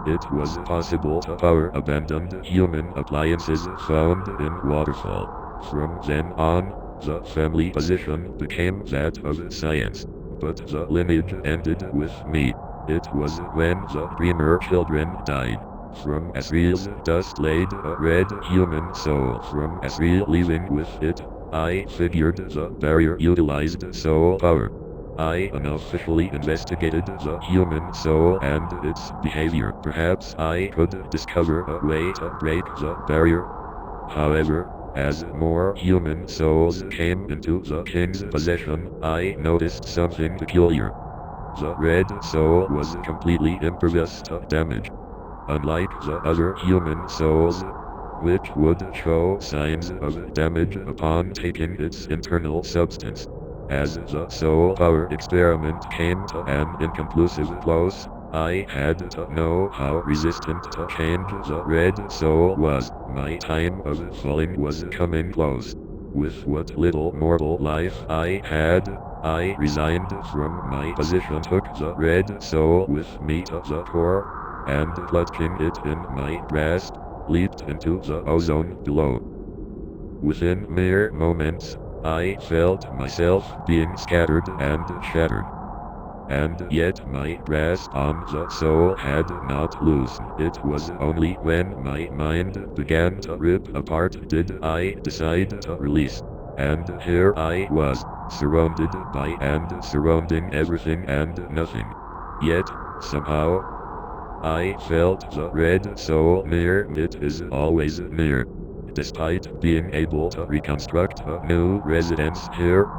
It was possible to power abandoned human appliances found in waterfall. From then on, the family position became that of science. But the lineage ended with me. It was when the dreamer children died. From Asriel's dust laid a red human soul. From Asriel leaving with it, I figured the barrier utilized soul power. I unofficially investigated the human soul and its behavior. Perhaps I could discover a way to break the barrier. However, as more human souls came into the king's possession, I noticed something peculiar. The red soul was completely impervious to damage. Unlike the other human souls, which would show signs of damage upon taking its internal substance. As the soul power experiment came to an inconclusive close, I had to know how resistant to change the red soul was. My time of falling was coming close. With what little mortal life I had, I resigned from my position, took the red soul with me to the core, and clutching it in my grasp, leaped into the ozone below. Within mere moments, I felt myself being scattered and shattered. And yet my grasp on the soul had not loosened. It was only when my mind began to rip apart did I decide to release. And here I was, surrounded by and surrounding everything and nothing. Yet, somehow, I felt the red soul near. It is always near. Despite being able to reconstruct a new residence here,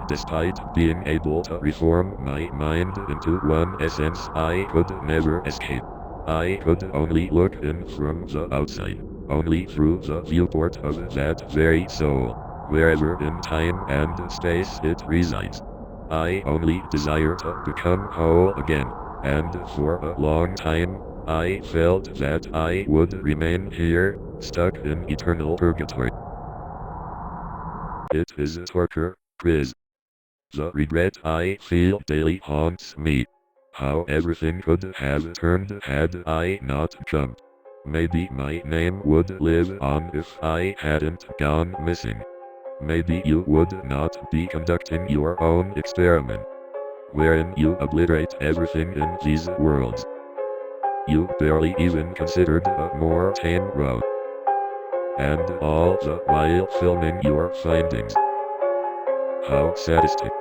despite being able to reform my mind into one essence I could never escape. I could only look in from the outside, only through the viewport of that very soul, wherever in time and space it resides. I only desire to become whole again, and for a long time, I felt that I would remain here, stuck in eternal purgatory. It is torture, Chris. The regret I feel daily haunts me. How everything could have turned had I not jumped. Maybe my name would live on if I hadn't gone missing. Maybe you would not be conducting your own experiment, wherein you obliterate everything in these worlds. You barely even considered a more tame route. And all the while filming your findings. How sadistic.